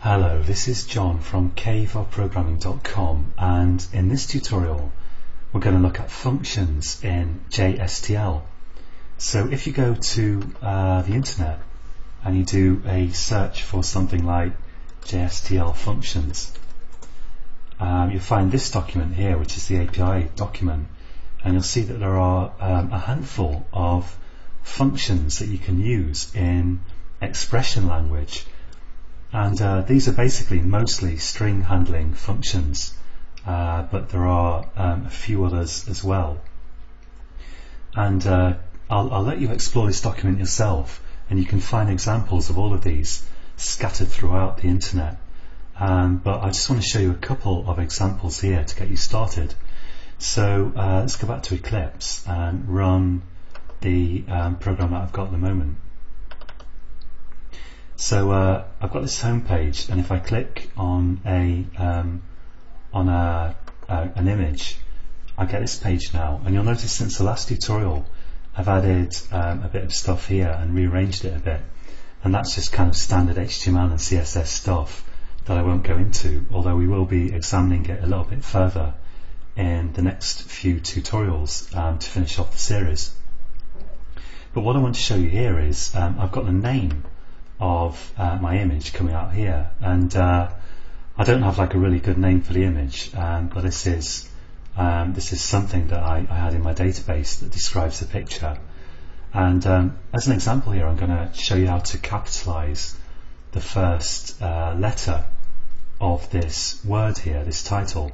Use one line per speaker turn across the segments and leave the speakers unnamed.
Hello, this is John from caveofprogramming.com, and in this tutorial we're going to look at functions in JSTL. So if you go to the internet and you do a search for something like JSTL functions, you'll find this document here, which is the API document, and you'll see that there are a handful of functions that you can use in expression language. And these are basically mostly string handling functions, but there are a few others as well. And I'll let you explore this document yourself, and you can find examples of all of these scattered throughout the internet. But I just want to show you a couple of examples here to get you started. So let's go back to Eclipse and run the program that I've got at the moment. So I've got this home page, and if I click on an image, I get this page now. And you'll notice since the last tutorial I've added a bit of stuff here and rearranged it a bit, and that's just kind of standard HTML and CSS stuff that I won't go into, although we will be examining it a little bit further in the next few tutorials to finish off the series. But what I want to show you here is I've got the name of my image coming out here, and I don't have like a really good name for the image, but this is something that I had in my database that describes the picture. And as an example here, I'm going to show you how to capitalize the first letter of this word here, this title.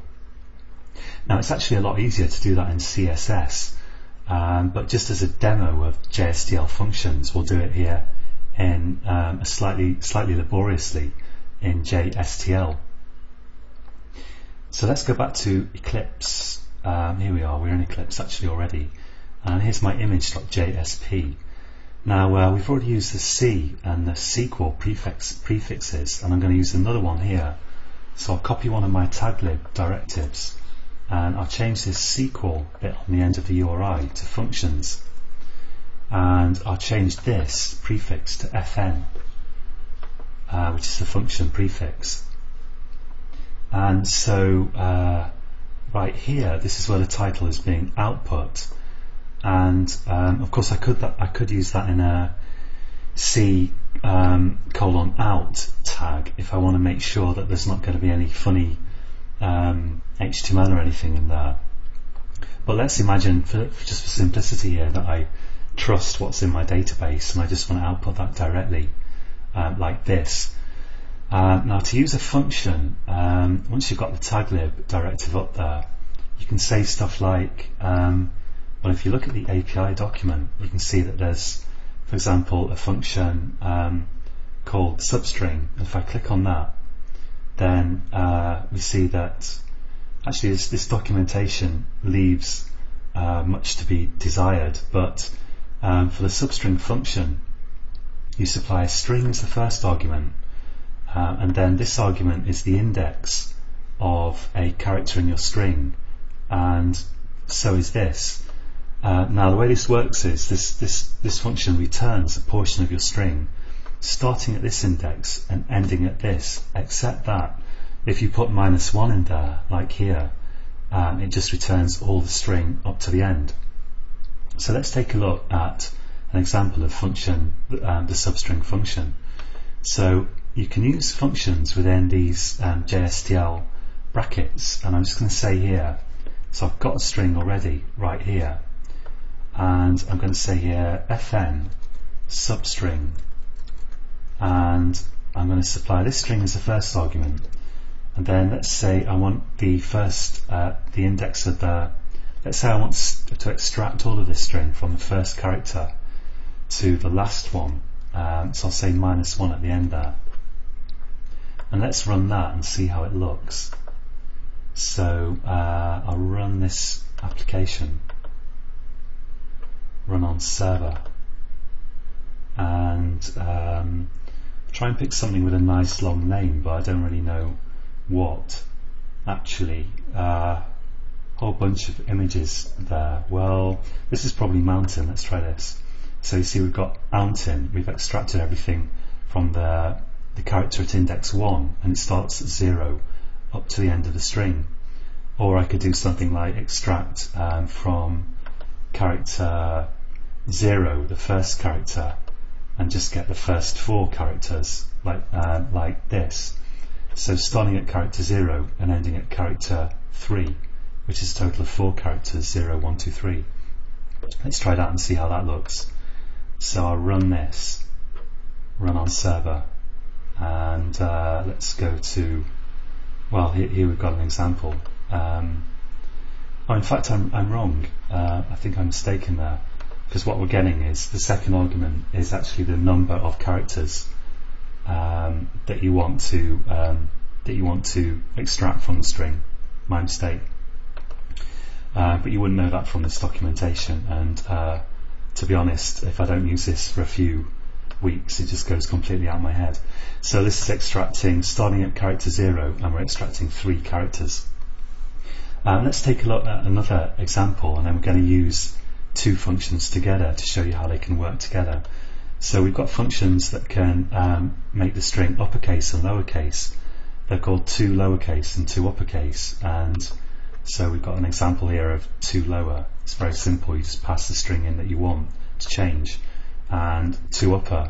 Now it's actually a lot easier to do that in CSS, but just as a demo of JSTL functions, we'll do it here in slightly laboriously in JSTL. So let's go back to Eclipse. Here we are, we're in Eclipse actually already, and here's my image.jsp. Now we've already used the C and the SQL prefixes, and I'm going to use another one here. So I'll copy one of my taglib directives, and I'll change this SQL bit on the end of the URI to functions, and I'll change this prefix to fn, which is the function prefix. And so right here, this is where the title is being output, and of course I could use that in a C : out tag if I want to make sure that there's not going to be any funny HTML or anything in there. But let's imagine, just for simplicity here, that I trust what's in my database and I just want to output that directly like this. Now to use a function, once you've got the taglib directive up there, you can say stuff like, well, if you look at the API document, you can see that there's, for example, a function called substring, and if I click on that, then we see that actually this documentation leaves much to be desired, but for the substring function, you supply a string as the first argument, and then this argument is the index of a character in your string, and so is this. Now the way this works is this function returns a portion of your string starting at this index and ending at this, except that if you put -1 in there, like here, it just returns all the string up to the end. So let's take a look at an example of function, the substring function. So you can use functions within these JSTL brackets, and I'm just going to say here, so I've got a string already right here, and I'm going to say here fn substring, and I'm going to supply this string as the first argument, and then let's say I want the first, the index of the, let's say I want to extract all of this string from the first character to the last one, so I'll say -1 at the end there, and let's run that and see how it looks. So I'll run this application, run on server, and try and pick something with a nice long name, but I don't really know what actually. Whole bunch of images there. Well, this is probably mountain. Let's try this. So you see we've got mountain, we've extracted everything from the the character at index 1 and it starts at 0 up to the end of the string. Or I could do something like extract from character 0, the first character, and just get the first 4 characters like this. So starting at character 0 and ending at character 3, which is a total of 4 characters, 0, 1, 2, 3. Let's try that and see how that looks. So I'll run this, run on server, and let's go to, well, here we've got an example. Oh, in fact, I'm wrong. I think I'm mistaken there, because what we're getting is the second argument is actually the number of characters that you want to extract from the string. My mistake. But you wouldn't know that from this documentation, and to be honest, if I don't use this for a few weeks, it just goes completely out of my head. So this is extracting, starting at character 0, and we're extracting 3 characters. Let's take a look at another example, and then we're going to use 2 functions together to show you how they can work together. So we've got functions that can make the string uppercase and lowercase. They're called 2 lowercase and 2 uppercase, and so we've got an example here of 2 lower. It's very simple, you just pass the string in that you want to change, and 2 upper,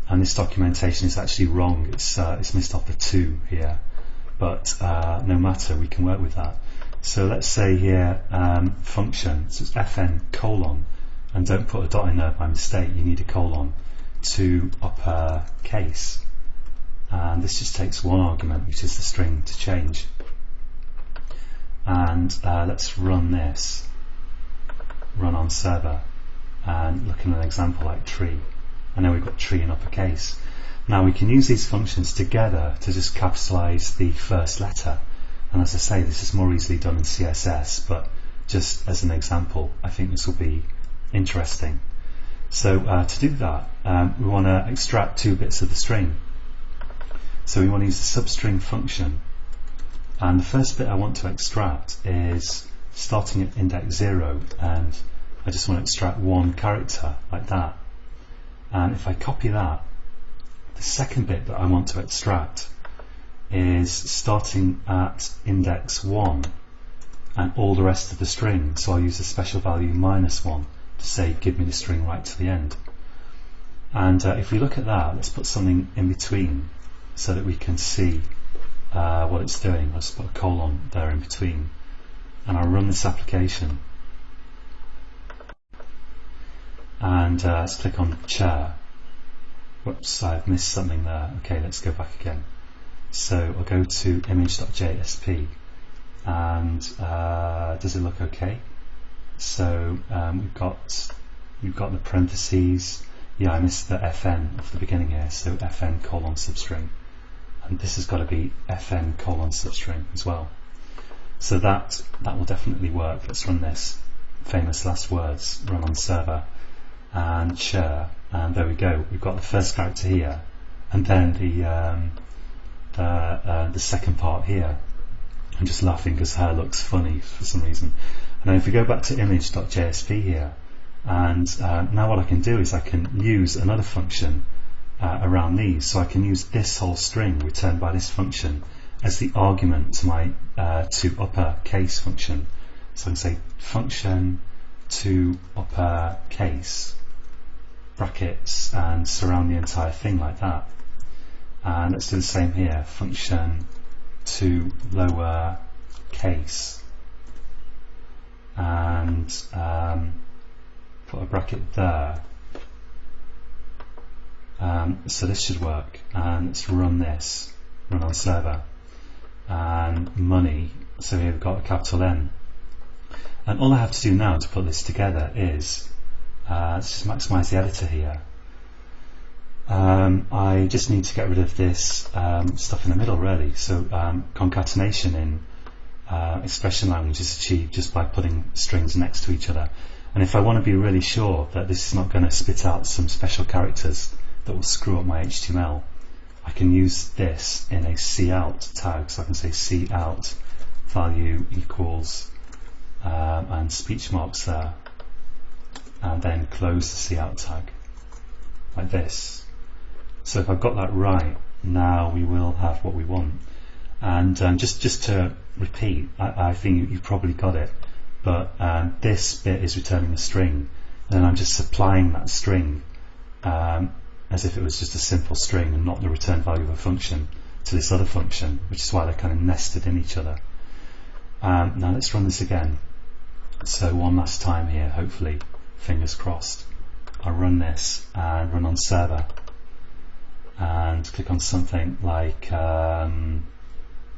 and this documentation is actually wrong, it's missed off the 2 here, but no matter, we can work with that. So let's say here function, so it's fn colon, and don't put a dot in there by mistake, you need a colon, 2 uppercase, and this just takes 1 argument, which is the string to change. And let's run this, run on server, and look at an example like tree, and then we've got tree in uppercase. Now we can use these functions together to just capitalize the first letter, and as I say, this is more easily done in CSS, but just as an example, I think this will be interesting. So to do that, we want to extract 2 bits of the string. So we want to use the substring function, and the first bit I want to extract is starting at index 0, and I just want to extract 1 character like that. And if I copy that, the second bit that I want to extract is starting at index 1 and all the rest of the string, so I'll use a special value -1 to say give me the string right to the end. And if we look at that, let's put something in between so that we can see what it's doing. I'll just put a colon there in between, and I'll run this application, and let's click on chair. Whoops, I've missed something there. Okay, let's go back again. So I'll go to image.jsp, and does it look okay? So we've got the parentheses. Yeah, I missed the fn off the beginning here, so fn colon substring, and this has got to be fn colon substring as well. So that will definitely work. Let's run this. Famous last words, run on server, and share, and there we go. We've got the first character here, and then the second part here. I'm just laughing because her looks funny for some reason. And then if we go back to image.jsp here, and now what I can do is I can use another function around these. So I can use this whole string returned by this function as the argument to my to uppercase function. So I can say function to uppercase brackets and surround the entire thing like that. And let's do the same here, function to lower case, and put a bracket there. So this should work, and let's run this, run on server, and money, so here we've got a capital N, and all I have to do now to put this together is let's just maximize the editor here. I just need to get rid of this stuff in the middle, really. So concatenation in expression language is achieved just by putting strings next to each other, and if I want to be really sure that this is not going to spit out some special characters that will screw up my HTML, I can use this in a cout tag. So I can say cout value equals and speech marks there, and then close the cout tag like this. So if I've got that right, now we will have what we want. And just to repeat, I think you probably got it, but this bit is returning a string, and I'm just supplying that string as if it was just a simple string and not the return value of a function to this other function, which is why they're kind of nested in each other. Now let's run this again. So one last time here, hopefully, fingers crossed. I'll run this and run on server and click on something like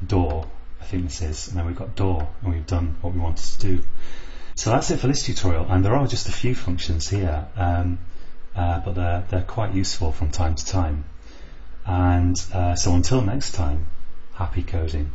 door, I think this is, and then we've got door, and we've done what we wanted to do. So that's it for this tutorial, and there are just a few functions here, but they're quite useful from time to time. And so until next time, happy coding.